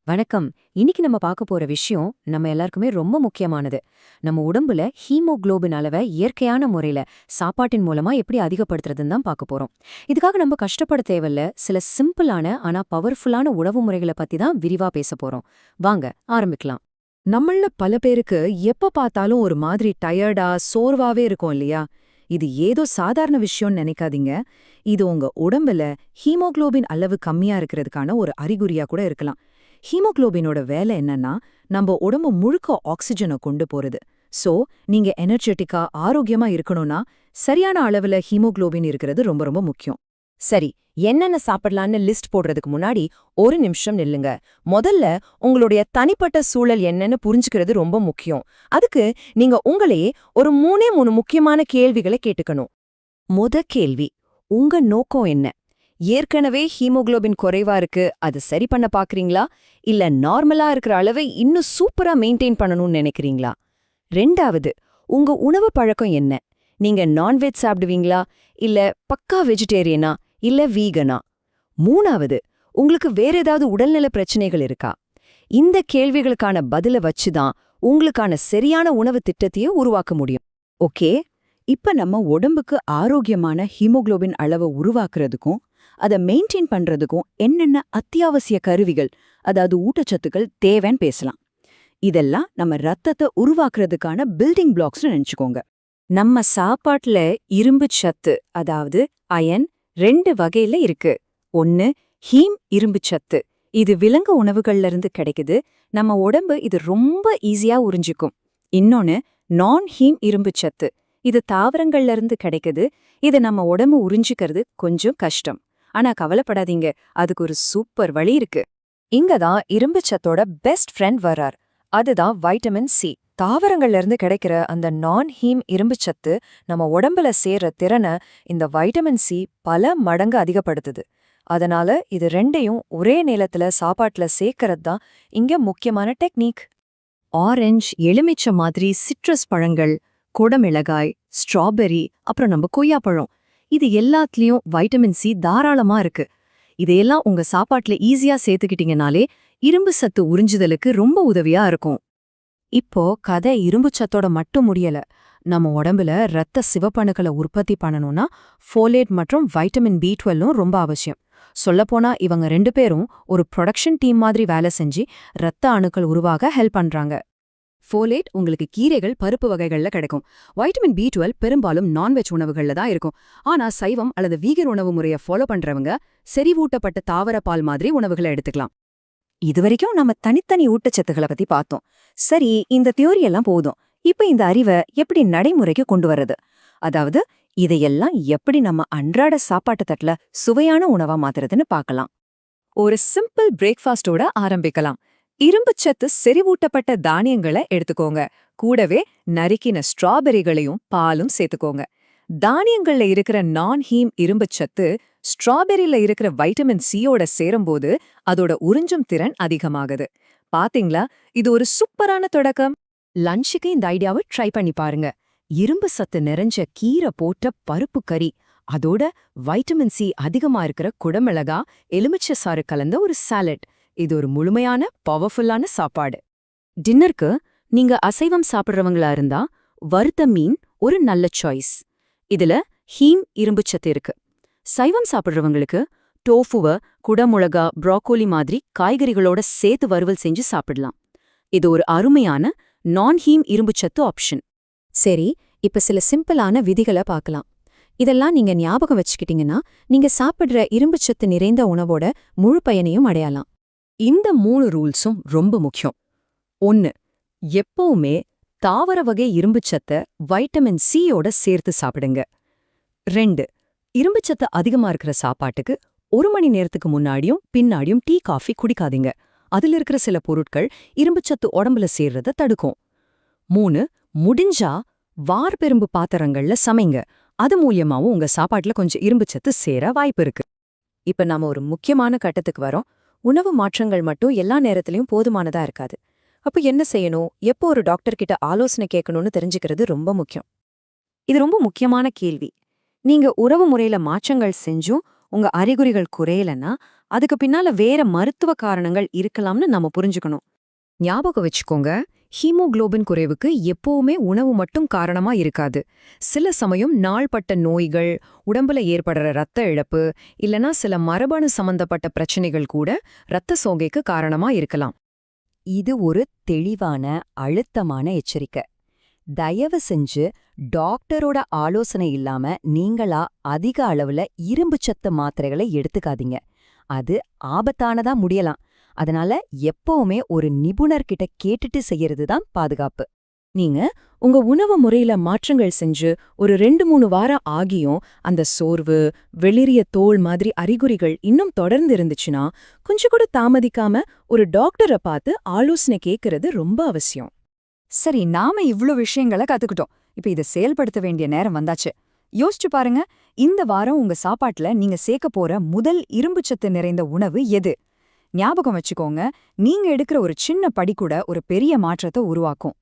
வணக்கம். இன்னைக்கு நம்ம பார்க்க போற விஷயம் நம்ம எல்லாருக்குமே ரொம்ப முக்கியமானது. நம்ம உடம்புல ஹீமோகுளோபின் அளவை இயற்கையான முறையில சாப்பாட்டின் மூலமா எப்படி அதிகப்படுத்துறதுன்னு தான் பார்க்க போறோம். இதுக்காக நம்ம கஷ்டப்பட தேவையில்ல. சில சிம்பிளான ஆனா பவர்ஃபுல்லான உணவு முறைகளை பத்தி தான் விரிவா பேச போறோம். வாங்க ஆரம்பிக்கலாம். நம்மள பல பேருக்கு எப்ப பார்த்தாலும் ஒரு மாதிரி டயர்டா சோர்வாவே இருக்கும் இல்லையா? இது ஏதோ சாதாரண விஷயம்னு நினைக்காதீங்க. இது உங்க உடம்புல ஹீமோகுளோபின் அளவு கம்மியா இருக்கிறதுக்கான ஒரு அறிகுறியா கூட இருக்கலாம். ஹீமோகுளோபினோட வேலை என்னன்னா, நம்ம உடம்பு முழுக்க ஆக்சிஜனை கொண்டு போறது. சோ, நீங்க எனர்ஜெட்டிக்கா ஆரோக்கியமா இருக்கணும்னா சரியான அளவுல ஹீமோகுளோபின் இருக்கிறது ரொம்ப ரொம்ப முக்கியம். சரி, என்னென்ன சாப்பிடலான்னு லிஸ்ட் போடுறதுக்கு முன்னாடி ஒரு நிமிஷம் நில்லுங்க. முதல்ல உங்களுடைய தனிப்பட்ட சூழல் என்னன்னு புரிஞ்சுக்கிறது ரொம்ப முக்கியம். அதுக்கு நீங்க உங்களையே ஒரு 3 முக்கியமான கேள்விகளை கேட்டுக்கணும். கேள்வி, உங்க நோக்கம் என்ன? ஏற்கனவே ஹீமோகுளோபின் குறைவா இருக்கு, அது சரி பண்ண பாக்குறீங்களா? இல்ல நார்மலா இருக்கிற அளவை இன்னும் சூப்பரா மெயின்டைன் பண்ணணும்னு நினைக்கிறீங்களா? ரெண்டாவது, உங்க உணவு பழக்கம் என்ன? நீங்க நான்வெஜ் சாப்பிடுவீங்களா? இல்ல பக்கா வெஜிடேரியனா? இல்ல வீகனா? மூணாவது, உங்களுக்கு வேற ஏதாவது உடல்நல பிரச்சனைகள் இருக்கா? இந்த கேள்விகளுக்கான பதில வச்சுதான் உங்களுக்கான சரியான உணவு திட்டத்தையே உருவாக்க முடியும். ஓகே, இப்ப நம்ம உடம்புக்கு ஆரோக்கியமான ஹீமோகுளோபின் அளவை உருவாக்குறதுக்கும் அதை மெயின்டைன் பண்றதுக்கும் என்னென்ன அத்தியாவசிய கருவிகள், அதாவது ஊட்டச்சத்துக்கள் தேவைன்னு பேசலாம். இதெல்லாம் நம்ம ரத்தத்தை உருவாக்குறதுக்கான பில்டிங் பிளாக்ஸ்னு நினைச்சுக்கோங்க. நம்ம சாப்பாட்டுல இரும்பு சத்து, அதாவது அயன், 2 வகையில இருக்கு. ஒன்னு ஹீம் இரும்பு சத்து. இது விலங்கு உணவுகள்ல இருந்து கிடைக்குது. நம்ம உடம்பு இது ரொம்ப ஈஸியா உறிஞ்சிக்கும். இன்னொன்னு நான் ஹீம் இரும்பு சத்து. இது தாவரங்கள்ல இருந்து கிடைக்குது. இது நம்ம உடம்பு உறிஞ்சிக்கிறது கொஞ்சம் கஷ்டம். ஆனா கவலைப்படாதீங்க, அதுக்கு ஒரு சூப்பர் வழி இருக்கு. இங்கதான் இரும்பு சத்தோட பெஸ்ட் ஃப்ரெண்ட் வர்றார். அதுதான் வைட்டமின் சி. தாவரங்கள்ல இருந்து கிடைக்கிற அந்த நான் ஹீம் இரும்பு சத்து நம்ம உடம்புல சேர்ற திறனை இந்த வைட்டமின் சி பல மடங்கு அதிகப்படுத்துது. அதனால இது ரெண்டையும் ஒரே நேரத்துல சாப்பாட்டுல சேர்க்கறது தான் இங்க முக்கியமான டெக்னிக். ஆரஞ்சு, எலுமிச்சை மாதிரி சிட்ரஸ் பழங்கள், குடமிளகாய், ஸ்ட்ராபெரி, அப்புறம் நம்ம கொய்யாப்பழம், இது எல்லாத்துலயும் வைட்டமின் சி தாராளமா இருக்கு. இதையெல்லாம் உங்க சாப்பாட்டுல ஈஸியா சேர்த்துக்கிட்டீங்கனாலே இரும்பு சத்து உறிஞ்சுதலுக்கு ரொம்ப உதவியா இருக்கும். இப்போ கதை இரும்பு சத்தோட மட்டும் முடியல. நம்ம உடம்புல ரத்த சிவப்பணுக்களை உற்பத்தி பண்ணணும்னா ஃபோலேட் மற்றும் வைட்டமின் B12 ரொம்ப அவசியம். சொல்லப்போனா இவங்க 2 பேரும் ஒரு ப்ரொடக்ஷன் டீம் மாதிரி வேலை செஞ்சு ரத்த அணுக்கள் உருவாக ஹெல்ப் பண்றாங்க. ஃபோலேட் உங்களுக்கு கீரைகள், பருப்பு வகைகள்ல கிடைக்கும். வைட்டமின் B12 பெரும்பாலும் நான்வெஜ் உணவுகள்ல தான் இருக்கும். ஆனா சைவம் அல்லது வீகன் உணவு முறையை ஃபாலோ பண்றவங்க செறிவூட்டப்பட்ட தாவர பால் மாதிரி உணவுகளை எடுத்துக்கலாம். இதுவரைக்கும் நம்ம தனித்தனி ஊட்டச்சத்துக்களை பத்தி பார்த்தோம். சரி, இந்த தியோரி எல்லாம் போதும். இப்ப இந்த அறிவை எப்படி நடைமுறைக்கு கொண்டு வர்றது? அதாவது இதையெல்லாம் எப்படி நம்ம அன்றாட சாப்பாட்டு தட்டுல சுவையான உணவா மாத்துறதுன்னு பார்க்கலாம். ஒரு சிம்பிள் பிரேக்ஃபாஸ்டோட ஆரம்பிக்கலாம். இரும்புச்சத்து செறிவூட்டப்பட்ட தானியங்களை எடுத்துக்கோங்க. கூடவே நறுக்கின ஸ்ட்ராபெரிகளையும் பாலும் சேர்த்துக்கோங்க. தானியங்கள்ல இருக்கிற நான் ஹீம் இரும்புச்சத்து ஸ்ட்ராபெரியில இருக்கிற வைட்டமின் சியோட சேரும்போது அதோட உறிஞ்சும் திறன் அதிகமாகுது. பாத்தீங்களா, இது ஒரு சூப்பரான தொடக்கம். லஞ்சுக்கு இந்த ஐடியாவை ட்ரை பண்ணி பாருங்க. இரும்பு சத்து நிறைஞ்ச கீரை போட்ட பருப்பு கறி, அதோட வைட்டமின் சி அதிகமா இருக்கிற குடமிளகா, எலுமிச்சை சாறு கலந்த ஒரு சாலட், இது ஒரு முழுமையான பவர்ஃபுல்லான சாப்பாடு. டின்னருக்கு நீங்க அசைவம் சாப்பிடுறவங்களா இருந்தா வறுத்த மீன் ஒரு நல்ல சாய்ஸ். இதுல ஹீம் இரும்புச்சத்து இருக்கு. சைவம் சாப்பிடுறவங்களுக்கு டோஃபுவ குடமுளகா, ப்ராக்கோலி மாதிரி காய்கறிகளோட சேர்த்து வறுவல் செஞ்சு சாப்பிடலாம். இது ஒரு அருமையான நான் ஹீம் இரும்புச்சத்து ஆப்ஷன். சரி, இப்ப சில சிம்பிளான விதிகளை பார்க்கலாம். இதெல்லாம் நீங்க ஞாபகம் வச்சுக்கிட்டீங்கன்னா நீங்க சாப்பிடுற இரும்புச்சத்து நிறைந்த உணவோட முழு பயனையும் அடையலாம். இந்த 3 ரூல்ஸும் ரொம்ப முக்கியம். 1. எப்பவுமே தாவர வகை இரும்புச்சத்தை வைட்டமின் சியோட சேர்த்து சாப்பிடுங்க. 2. இரும்புச்சத்து அதிகமா இருக்கிற சாப்பாட்டுக்கு 1 மணி நேரத்துக்கு முன்னாடியும் பின்னாடியும் டீ காஃபி குடிக்காதீங்க. அதுல இருக்கிற சில பொருட்கள் இரும்புச்சத்து உடம்புல சேர்றத தடுக்கும். 3. முடிஞ்சா வார்பெரும்பு பாத்திரங்கள்ல சமைங்க. அது மூலியமாவும் உங்க சாப்பாட்டுல கொஞ்சம் இரும்புச்சத்து சேர வாய்ப்பு இருக்கு. இப்ப நாம ஒரு முக்கியமான கட்டத்துக்கு வரோம். உணவு மாற்றங்கள் மட்டும் எல்லா நேரத்திலயும் போதுமானதா இருக்காது. அப்ப என்ன செய்யணும், எப்போ ஒரு டாக்டர் கிட்ட ஆலோசனை கேட்கணும்னு தெரிஞ்சுக்கிறது ரொம்ப முக்கியம். இது ரொம்ப முக்கியமான கேள்வி. நீங்க உறவு முறையில மாற்றங்கள் செஞ்சும் உங்க அறிகுறிகள் குறையலன்னா அதுக்கு பின்னால வேற மருத்துவ காரணங்கள் இருக்கலாம்னு நம்ம புரிஞ்சுக்கணும். ஞாபகம் வச்சுக்கோங்க, ஹீமோகுளோபின் குறைவுக்கு எப்பவுமே உணவு மட்டும் காரணமா இருக்காது. சில சமயம் நாள்பட்ட நோய்கள், உடம்புல ஏற்படுற ரத்த இழப்பு, இல்லனா சில மரபணு சம்பந்தப்பட்ட பிரச்சனைகள் கூட ரத்த சோகைக்கு காரணமா இருக்கலாம். இது ஒரு தெளிவான, அழுத்தமான எச்சரிக்கை. தயவு செஞ்சு டாக்டரோட ஆலோசனை இல்லாம நீங்களா அதிக அளவுல இரும்புச்சத்து மாத்திரைகளை எடுத்துக்காதீங்க. அது ஆபத்தானதா முடியலாம். அதனால எப்பவுமே ஒரு நிபுணர்கிட்ட கேட்டுட்டு செய்யறது தான் பாதுகாப்பு. நீங்க உங்க உணவு முறையில மாற்றங்கள் செஞ்சு ஒரு 2-3 வாரம் ஆகியும் அந்த சோர்வு, வெளிரிய தோல் மாதிரி அறிகுறிகள் இன்னும் தொடர்ந்து இருந்துச்சுன்னா, கொஞ்சம் கூட தாமதிக்காம ஒரு டாக்டரை பார்த்து ஆலோசனை கேட்கறது ரொம்ப அவசியம். சரி, நாம இவ்ளோ விஷயங்கள கத்துக்கிட்டோம். இப்ப இத செயல்படுத்த வேண்டிய நேரம் வந்தாச்சு. யோசிச்சு பாருங்க, இந்த வாரம் உங்க சாப்பாட்டுல நீங்க சேர்க்க போற முதல் இரும்புச்சத்து நிறைந்த உணவு எது? ஞாபகம் வச்சுக்கோங்க, நீங்க எடுக்கிற ஒரு சின்ன படி கூட ஒரு பெரிய மாற்றத்தை உருவாக்கும்.